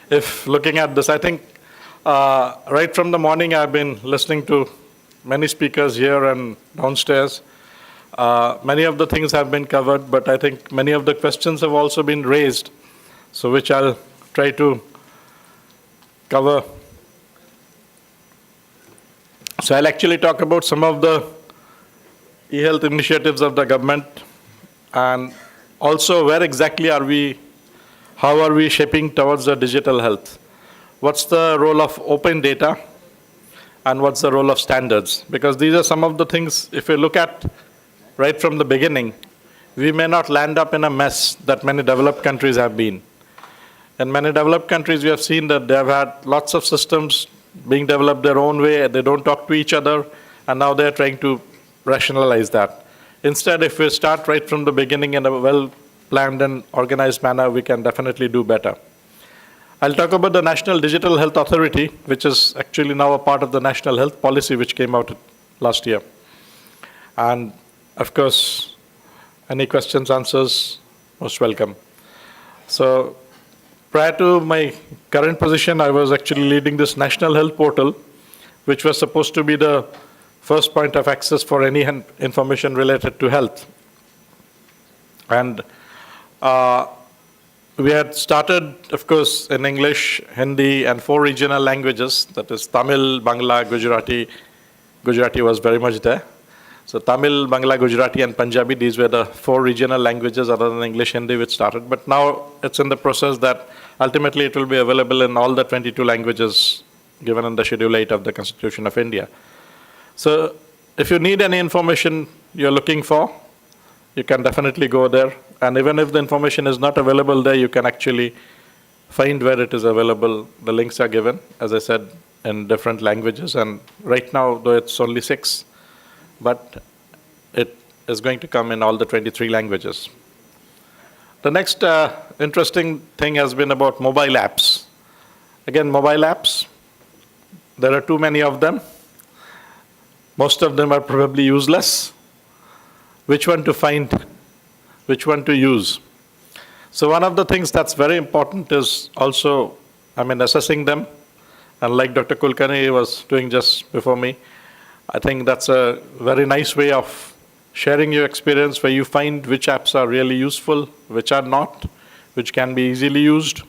If looking at this, I think right from the morning I've been listening to many speakers here and downstairs. Many of the things have been covered, but I think many of the questions have also been raised, so which I'll try to cover. So I'll actually talk about some of the e-health initiatives of the government, and also where exactly are we, how are we shaping towards the digital health? What's the role of open data, and what's the role of standards? Because these are some of the things, if you look at right from the beginning, we may not land up in a mess that many developed countries have been. In many developed countries, we have seen that they have had lots of systems being developed their own way, they don't talk to each other, and now they're trying to rationalize that. Instead, if we start right from the beginning in a well-planned and organized manner, we can definitely do better. I'll talk about the National Digital Health Authority, which is actually now a part of the National Health Policy, which came out last year. And of course, any questions, answers, most welcome. So prior to my current position, I was actually leading this National Health Portal, which was supposed to be the first point of access for any information related to health. And we had started, of course, in English, Hindi, and 4 regional languages, that is Tamil, Bangla, Gujarati. Gujarati was very much there. So Tamil, Bangla, Gujarati, and Punjabi, these were the 4 regional languages other than English, Hindi, which started. But now it's in the process that ultimately it will be available in all the 22 languages given in the Schedule 8 of the Constitution of India. So if you need any information you're looking for, you can definitely go there. And even if the information is not available there, you can actually find where it is available. The links are given, as I said, in different languages. And right now, though it's only 6, but it is going to come in all the 23 languages. The next interesting thing has been about mobile apps. Again, mobile apps, there are too many of them. Most of them are probably useless. Which one to find? Which one to use? So one of the things that's very important is also, assessing them. And like Dr. Kulkarni was doing just before me, I think that's a very nice way of sharing your experience where you find which apps are really useful, which are not, which can be easily used,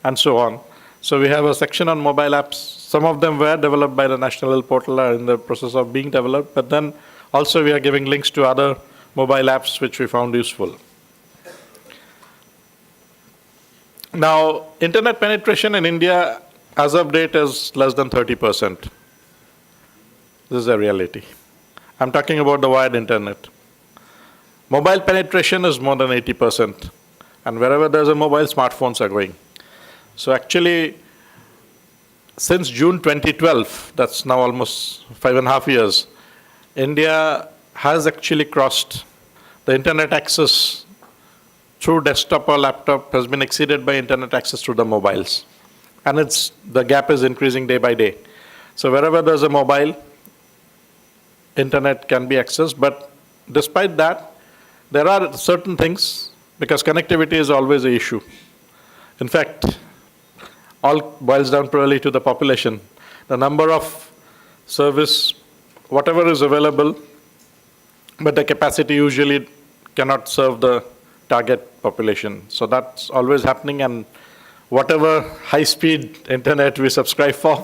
and so on. So we have a section on mobile apps. Some of them were developed by the National Health Portal, are in the process of being developed, but then also we are giving links to other mobile apps which we found useful. Now, internet penetration in India as of date is less than 30%. This is a reality. I'm talking about the wired internet. Mobile penetration is more than 80%. And wherever there's a mobile, smartphones are going. So actually, since June 2012, that's now almost 5.5 years, India has actually crossed the internet access through desktop or laptop has been exceeded by internet access through the mobiles. And the gap is increasing day by day. So wherever there's a mobile, internet can be accessed. But despite that, there are certain things, because connectivity is always an issue. In fact, all boils down purely to the population. The number of service, whatever is available, but the capacity usually cannot serve the target population. So that's always happening, and whatever high-speed internet we subscribe for,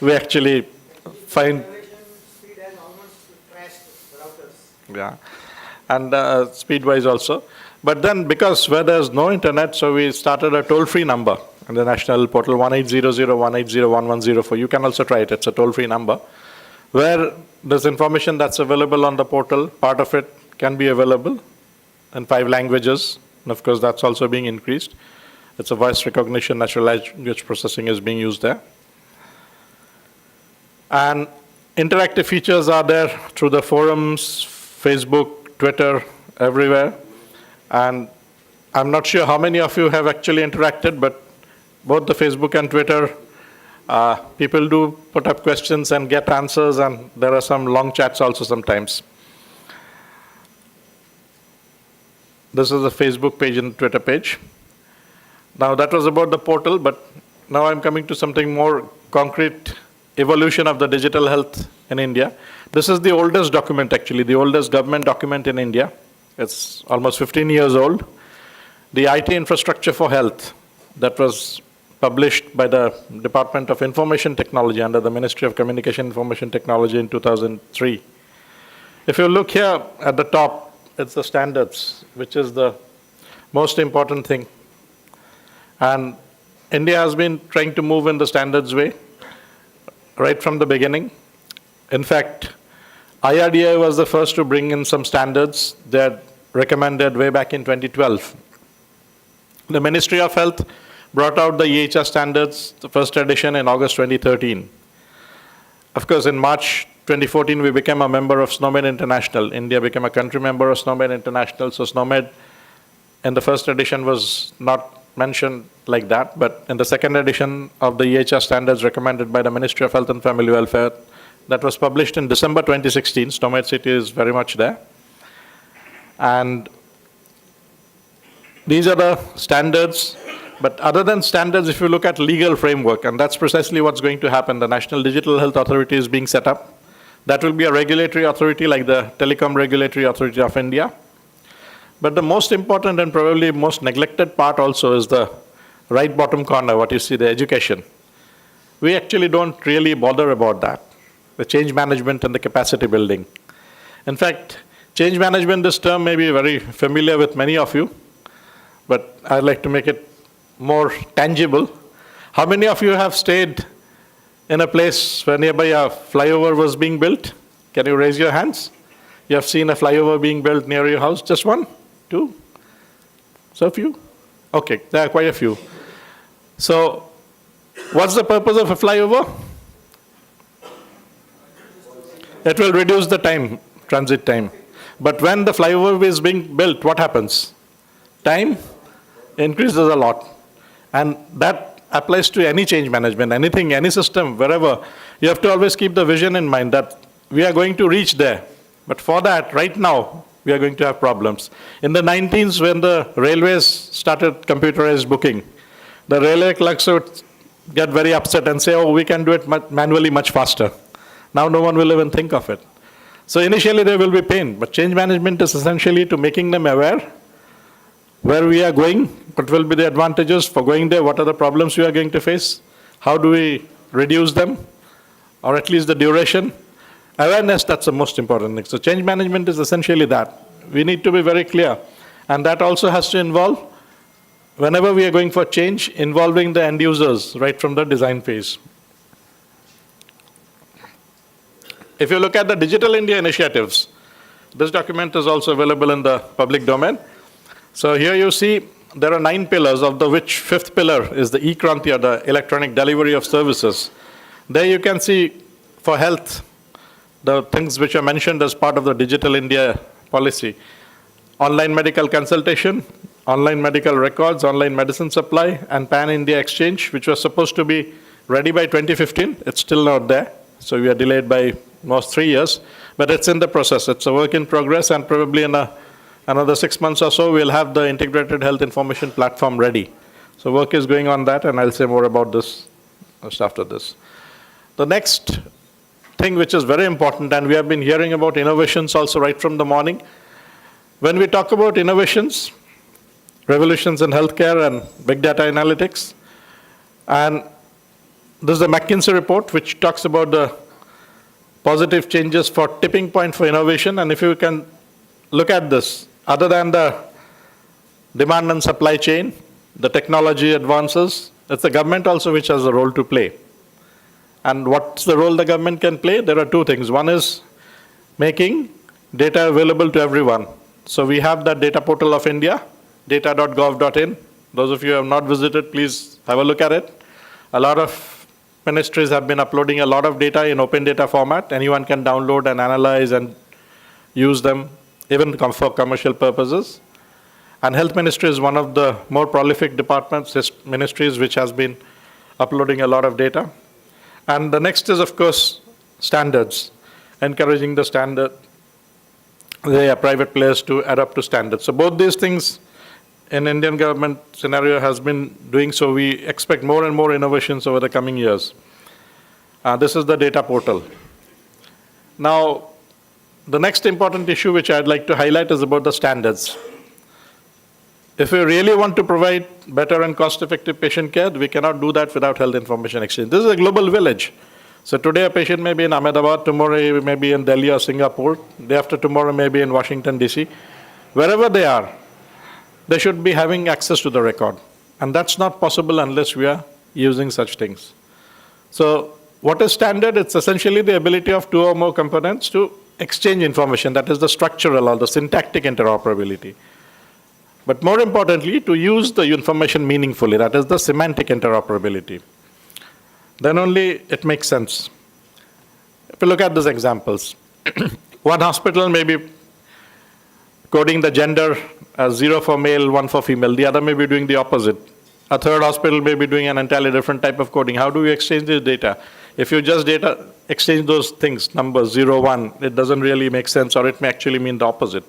we actually find. Speed has almost crashed the routers. Yeah, and speed-wise also. But then, because where there's no internet, so we started a toll-free number in the national portal, 1-800-180-110. You can also try it. It's a toll-free number, where there's information that's available on the portal. Part of it can be available in 5 languages. And of course, that's also being increased. It's a voice recognition, natural language processing is being used there. And interactive features are there through the forums, Facebook, Twitter, everywhere. And I'm not sure how many of you have actually interacted, but both the Facebook and Twitter People do put up questions and get answers, and there are some long chats also sometimes. This is a Facebook page and Twitter page. Now that was about the portal, but now I'm coming to something more concrete, evolution of the digital health in India. This is the oldest document actually, the oldest government document in India. It's almost 15 years old. The IT infrastructure for health that was published by the Department of Information Technology under the Ministry of Communication Information Technology in 2003. If you look here at the top, it's the standards, which is the most important thing. And India has been trying to move in the standards way right from the beginning. In fact, IRDA was the first to bring in some standards that recommended way back in 2012. The Ministry of Health brought out the EHR standards, the first edition, in August 2013. Of course, in March 2014, we became a member of SNOMED International. India became a country member of SNOMED International, so SNOMED in the first edition was not mentioned like that, but in the second edition of the EHR standards recommended by the Ministry of Health and Family Welfare, that was published in December 2016, SNOMED City is very much there. And these are the standards, but other than standards, if you look at legal framework, and that's precisely what's going to happen, the National Digital Health Authority is being set up. That will be a regulatory authority like the Telecom Regulatory Authority of India. But the most important and probably most neglected part also is the right bottom corner, what you see, the education. We actually don't really bother about that, the change management and the capacity building. In fact, change management, this term may be very familiar with many of you, but I'd like to make it more tangible. How many of you have stayed in a place where nearby a flyover was being built? Can you raise your hands? You have seen a flyover being built near your house? Just one? Two? So few? Okay, there are quite a few. So, what's the purpose of a flyover? It will reduce the time, transit time. But when the flyover is being built, what happens? Time increases a lot. And that applies to any change management, anything, any system, wherever. You have to always keep the vision in mind that we are going to reach there. But for that, right now, we are going to have problems. In the 19s, when the railways started computerized booking, the railway clerks would get very upset and say, oh, we can do it manually much faster. Now no one will even think of it. So initially there will be pain, but change management is essentially to making them aware where we are going, what will be the advantages for going there, what are the problems we are going to face, how do we reduce them, or at least the duration. Awareness, that's the most important thing. So change management is essentially that. We need to be very clear. And that also has to involve, whenever we are going for change, involving the end users right from the design phase. If you look at the Digital India initiatives, this document is also available in the public domain. So here you see there are 9 pillars, of the which 5th pillar is the e-Kranti, or the electronic delivery of services. There you can see for health, the things which are mentioned as part of the Digital India policy. Online medical consultation, online medical records, online medicine supply, and Pan-India exchange, which was supposed to be ready by 2015. It's still not there. So we are delayed by almost 3 years. But it's in the process. It's a work in progress, and probably in another 6 months or so, we'll have the integrated health information platform ready. So work is going on that, and I'll say more about this just after this. The next thing which is very important, and we have been hearing about innovations also right from the morning. When we talk about innovations, revolutions in healthcare and big data analytics, and this is a McKinsey report which talks about the positive changes for tipping point for innovation. And if you can look at this, other than the demand and supply chain, the technology advances, it's the government also which has a role to play. And what's the role the government can play? There are 2 things. One is making data available to everyone. So we have that data portal of India, data.gov.in. Those of you who have not visited, please have a look at it. A lot of ministries have been uploading a lot of data in open data format. Anyone can download and analyze and use them, even for commercial purposes. And Health Ministry is one of the more prolific departments, ministries, which has been uploading a lot of data. And the next is, of course, standards, encouraging the private players to adapt to standards. So both these things in Indian government scenario has been doing so. We expect more and more innovations over the coming years. This is the data portal. Now, the next important issue which I'd like to highlight is about the standards. If we really want to provide better and cost-effective patient care, we cannot do that without health information exchange. This is a global village. So today a patient may be in Ahmedabad, tomorrow he may be in Delhi or Singapore, day after tomorrow may be in Washington, D.C. Wherever they are, they should be having access to the record. And that's not possible unless we are using such things. So what is standard? It's essentially the ability of two or more components to exchange information. That is the structural or the syntactic interoperability. But more importantly, to use the information meaningfully. That is the semantic interoperability. Then only it makes sense. If you look at these examples, one hospital may be coding the gender as 0 for male, 1 for female. The other may be doing the opposite. A third hospital may be doing an entirely different type of coding. How do we exchange this data? If you just exchange those things, numbers 0, 1, it doesn't really make sense, or it may actually mean the opposite.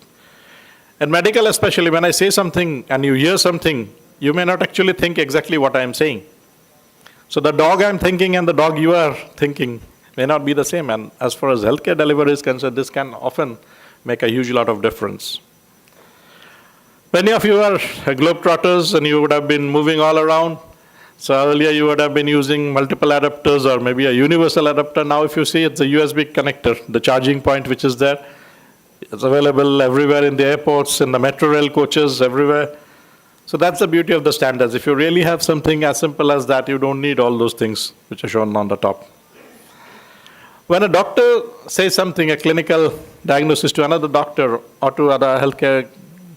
In medical especially, when I say something and you hear something, you may not actually think exactly what I am saying. So the dog I'm thinking and the dog you are thinking may not be the same. And as far as healthcare delivery is concerned, this can often make a huge lot of difference. Many of you are globetrotters and you would have been moving all around. So earlier you would have been using multiple adapters or maybe a universal adapter. Now if you see, it's a USB connector, the charging point which is there. It's available everywhere in the airports, in the metro rail coaches, everywhere. So that's the beauty of the standards. If you really have something as simple as that, you don't need all those things which are shown on the top. When a doctor says something, a clinical diagnosis to another doctor or to other healthcare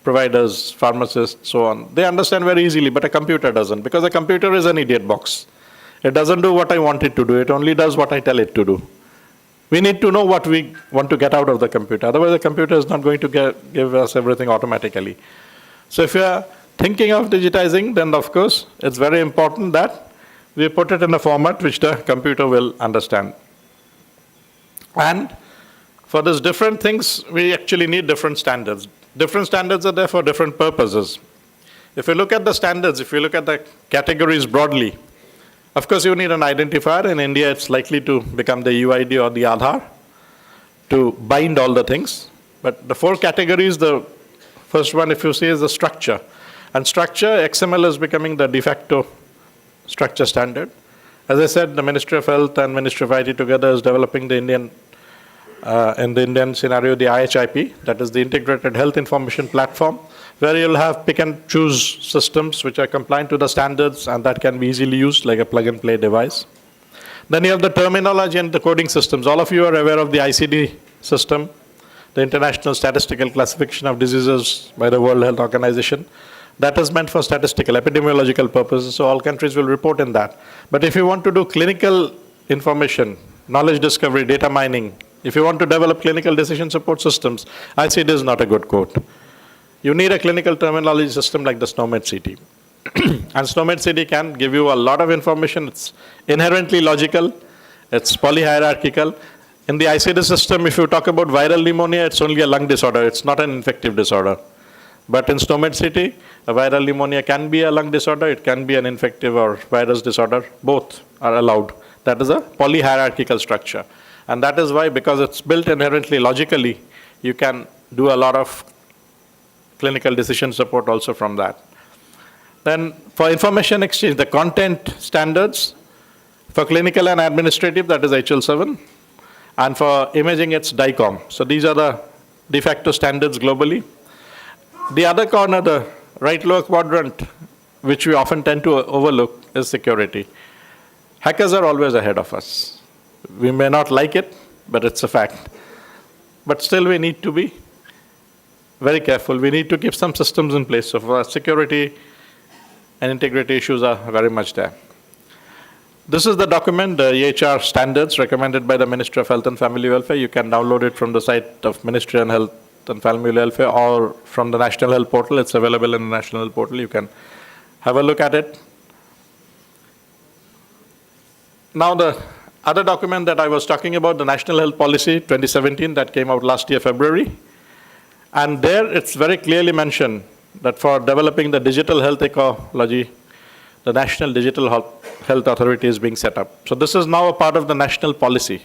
providers, pharmacists, so on, they understand very easily, but a computer doesn't, because a computer is an idiot box. It doesn't do what I want it to do. It only does what I tell it to do. We need to know what we want to get out of the computer. Otherwise, the computer is not going to give us everything automatically. So if you are thinking of digitizing, then of course, it's very important that we put it in a format which the computer will understand. And for these different things, we actually need different standards. Different standards are there for different purposes. If you look at the standards, if you look at the categories broadly, of course, you need an identifier. In India, it's likely to become the UID or the Aadhaar to bind all the things. But the 4 categories, the first one, if you see, is the structure. And structure, XML is becoming the de facto structure standard. As I said, the Ministry of Health and Ministry of IT together is developing in the Indian scenario, the IIHIP, that is the Integrated Health Information Platform, where you'll have pick and choose systems which are compliant to the standards and that can be easily used like a plug-and-play device. Then you have the terminology and the coding systems. All of you are aware of the ICD system, the International Statistical Classification of Diseases by the World Health Organization. That is meant for statistical, epidemiological purposes, so all countries will report in that. But if you want to do clinical information, knowledge discovery, data mining, if you want to develop clinical decision support systems, ICD is not a good code. You need a clinical terminology system like the SNOMED-CT. And SNOMED-CT can give you a lot of information. It's inherently logical. It's polyhierarchical. In the ICD system, if you talk about viral pneumonia, it's only a lung disorder. It's not an infective disorder. But in SNOMED-CT, a viral pneumonia can be a lung disorder. It can be an infective or virus disorder. Both are allowed. That is a polyhierarchical structure. And that is why, because it's built inherently logically, you can do a lot of clinical decision support also from that. Then for information exchange, the content standards, for clinical and administrative, that is HL7, and for imaging, it's DICOM. So these are the de facto standards globally. The other corner, the right lower quadrant, which we often tend to overlook, is security. Hackers are always ahead of us. We may not like it, but it's a fact. But still we need to be very careful. We need to keep some systems in place. So for security and integrity issues are very much there. This is the document, the EHR standards recommended by the Ministry of Health and Family Welfare. You can download it from the site of Ministry of Health and Family Welfare or from the National Health Portal. It's available in the National Health Portal. You can have a look at it. Now the other document that I was talking about, the National Health Policy 2017, that came out last year, February. And there it's very clearly mentioned that for developing the digital health ecology, the National Digital Health Authority is being set up. So this is now a part of the national policy.